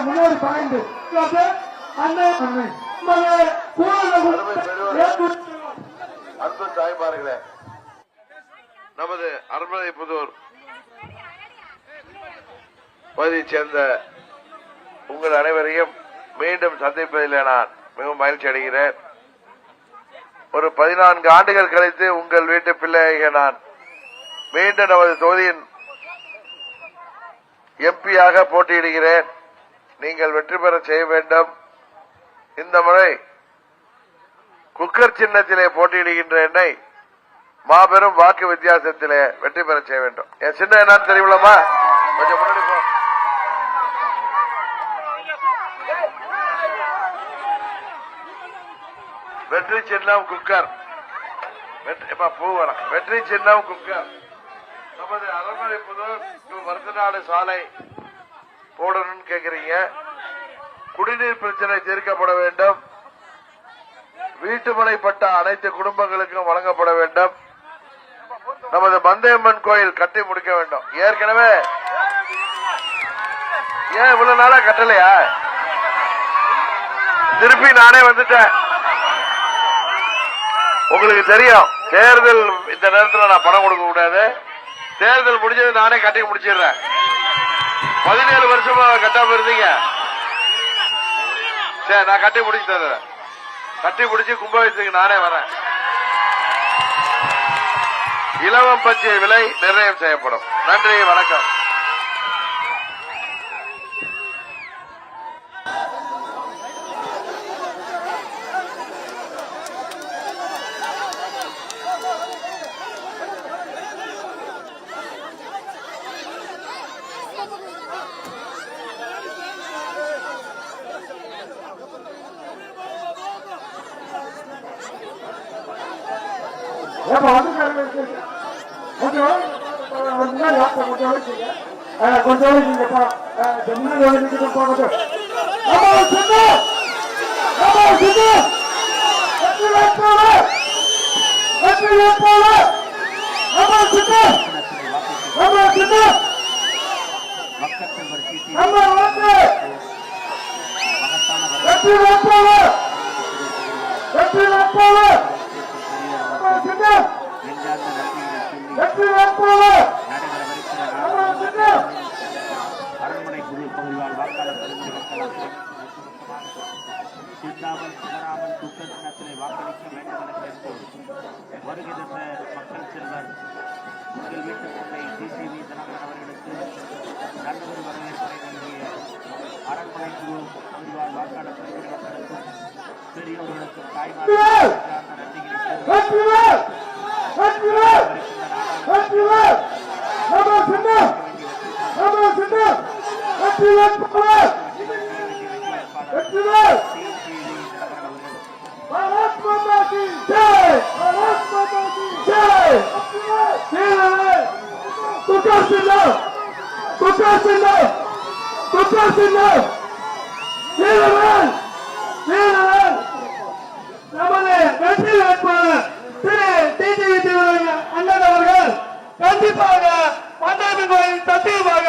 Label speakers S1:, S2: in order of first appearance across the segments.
S1: முன்னாடி பாயிண்ட்
S2: அன்பு தாய்மார்களே, நமது அரண்மனைப்புதூர் பகுதியைச் சேர்ந்த உங்கள் அனைவரையும் மீண்டும் சந்திப்பதில் நான் மிகவும் மகிழ்ச்சி அடைகிறேன். ஒரு 14 ஆண்டுகள் கழித்து உங்கள் வீட்டு பிள்ளையாக நான் மீண்டும் நமது தொகுதியின் எம்பியாக போட்டியிடுகிறேன். நீங்கள் வெற்றி பெற செய்ய வேண்டும். இந்த முறை குக்கர் சின்னத்திலே போட்டியிடுகின்ற என்னை மாபெரும் வாக்கு வித்தியாசத்திலே வெற்றி பெற செய்ய வேண்டும். என் சின்ன என்னன்னு தெரியுமா? கொஞ்சம் முன்னாடி போ. வெற்றி சின்னம் குக்கர். வெற்றி சின்னம் குக்கர். நமது அரண்மனைப்புதூர் வருத்தநாடு சாலை போடணும்னு கேக்குறீங்க. குடிநீர் பிரச்சனை தீர்க்கப்பட வேண்டும். வீட்டுமனை பட்டா அனைத்து குடும்பங்களுக்கும் வழங்கப்பட வேண்டும். நமது மந்தையம்மன் கோயில் கட்டி முடிக்க வேண்டும். ஏற்கனவே ஏன் இவ்வளவு நாளா கட்டலையா? திருப்பி நானே வந்துட்டேன். உங்களுக்கு தெரியும், தேர்தல் இந்த நேரத்தில் நான் பணம் கொடுக்க கூடாது. தேர்தல் முடிஞ்சது நானே கட்டி முடிச்சிடுறேன். 17 வருஷமா கட்டாம இருந்தீங்க. சரி, நான் கட்டி முடிச்சு தரேன். கட்டி முடிச்சு கும்பாபிஷேகத்துக்கு நானே வரேன். இலவம் பச்சை விலை நிர்ணயம் செய்யப்படும். நன்றி, வணக்கம்.
S3: அரண்மனை குழு பகுதியால் வாக்காளர் சிந்தாமல் சிவராமன் குக்கர் சின்னத்திலே வாக்களிக்க வேண்டும் என கேட்போம். வருகை தந்த மக்கள் செல்வர் உங்கள் வீட்டு பிள்ளை டிசிவி தினகரன் அவர்களுக்கு நல்லொரு வரவேற்பை நல்கிய அரண்மனை குழு பகுதியால் வாக்காளர் மக்களுக்கும் பெரியோர்களுக்கும் தாய்மார்கள்
S1: நமது வெற்றி வேட்பாளர் திரு டிடிவி அண்ணன் அவர்கள் கண்டிப்பாக மண்டபம் கோயில் சத்தியமாக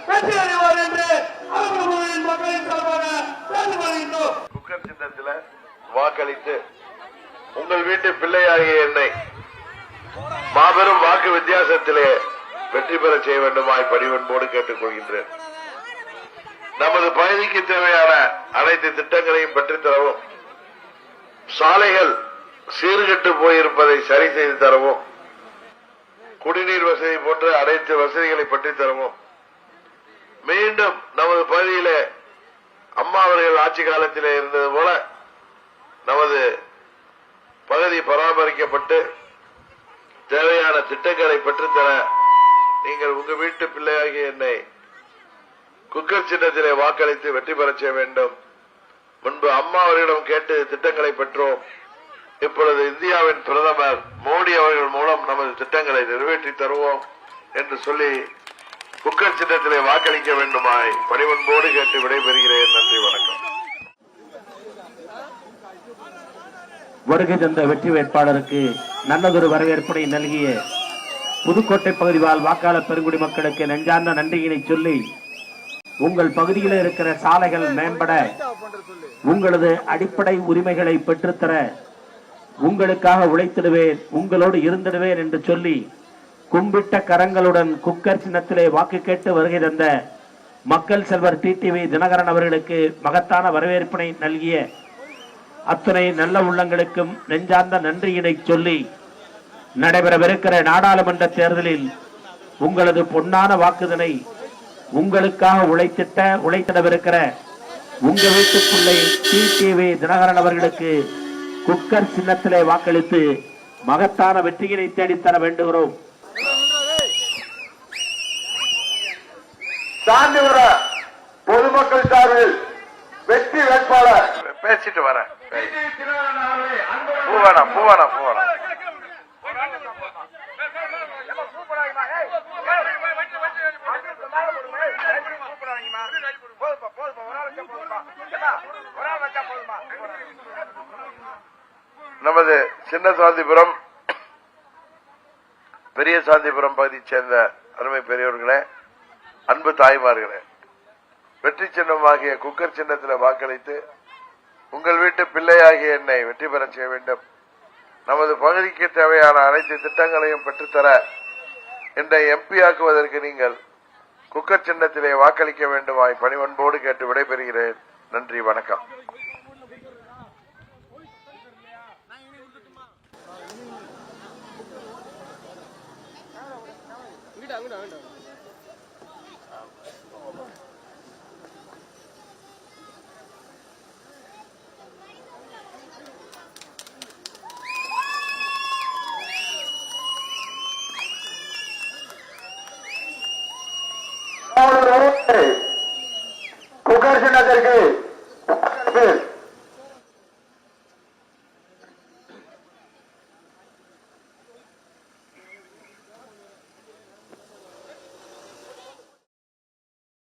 S1: வெற்றி அடைவார் என்று அரண்மனையின் மக்களின் சார்பாக கேட்டுக்கொள்கின்றோம்.
S2: குக்கர் சின்னத்தில் வாக்களித்து உங்கள் வீட்டு பிள்ளையாகிய என்னை மாபெரும் வாக்கு வித்தியாசத்திலே வெற்றி பெற செய்ய வேண்டுமாய் பணிவன்போடு கேட்டுக் கொள்கின்றேன். நமது பகுதிக்கு தேவையான அனைத்து திட்டங்களையும் பெற்றுத்தரவும், சாலைகள் சீர்கெட்டு போயிருப்பதை சரி செய்து தரவும், குடிநீர் வசதி போன்ற அனைத்து வசதிகளை பெற்றுத் தரவும், மீண்டும் நமது பகுதியிலே அம்மா அவர்கள் ஆட்சி காலத்திலே இருந்தது போல நமது பகுதி பராமரிக்கப்பட்டு தேவையான திட்டங்களை பெற்றுத்தர நீங்கள் உங்க வீட்டு பிள்ளையாகிய என்னை குக்கர் சின்னத்திலே வாக்களித்து வெற்றி பெற செய்ய வேண்டும். முன்பு அம்மா அவர்களிடம் கேட்டு திட்டங்களை பெற்றோம். இப்பொழுது இந்தியாவின் பிரதமர் மோடி அவர்கள் மூலம் நமது திட்டங்களை நிறைவேற்றி தருவோம் என்று சொல்லி குக்கர் சின்னத்திலே வாக்களிக்க வேண்டுமாய் பணிவன்போடு கேட்டு விடைபெறுகிறேன். நன்றி, வணக்கம்.
S3: வருகை தந்த வெற்றி வேட்பாளருக்கு நல்லதொரு வரவேற்பை நல்கிய புதுக்கோட்டை பகுதி வாழ் வாக்காளர் பெருங்குடி மக்களுக்கு நெஞ்சார்ந்த நன்றியினை சொல்லி, உங்கள் பகுதியில் இருக்கிற சாலைகள் மேம்பட, உங்களது அடிப்படை உரிமைகளை பெற்றுத்தர உங்களுக்காக உழைத்திடுவேன், உங்களோடு இருந்திடுவேன் என்று சொல்லி கும்பிட்ட கரங்களுடன் குக்கர் சின்னத்திலே வாக்கு கேட்டு வருகை தந்த மக்கள் செல்வர் டிடிவி தினகரன் அவர்களுக்கு மகத்தான வரவேற்பினை நல்கிய அத்துணை நல்ல உள்ளங்களுக்கும் நெஞ்சார்ந்த நன்றியினை சொல்லி, நடைபெறவிருக்கிற நாடாளுமன்ற தேர்தலில் உங்களது பொன்னான வாக்குதனை உங்களுக்காக உழைத்திடவிருக்கிற உங்க வீட்டு பிள்ளை டிடிவி தினகரன் அவர்களுக்கு குக்கர் சின்னத்திலே வாக்களித்து மகத்தான வெற்றியினை தேடித்தர வேண்டுகிறோம்.
S2: சாந்திபுர பொதுமக்கள் சார்பில் வெற்றி வேட்பாளர் பேசிட்டு வரேன். பூவானா நமது சின்ன சாந்திபுரம், பெரிய சாந்திபுரம் பகுதியைச் சேர்ந்த அருமை பெரியவர்களே, அன்பு தாய்மார்களே, வெற்றி சின்னமாகிய குக்கர் சின்னத்தில் வாக்களித்து உங்கள் வீட்டு பிள்ளையாகிய என்னை வெற்றி பெற செய்ய வேண்டும். நமது பகுதிக்கு தேவையான அனைத்து திட்டங்களையும் பெற்றுத்தர என்னை எம்பி ஆக்குவதற்கு நீங்கள் குக்கர் சின்னத்திலே வாக்களிக்க வேண்டுமாய் பணிவன்போடு கேட்டு விடைபெறுகிறேன். நன்றி, வணக்கம். குக்கர் சின்னத்திற்கு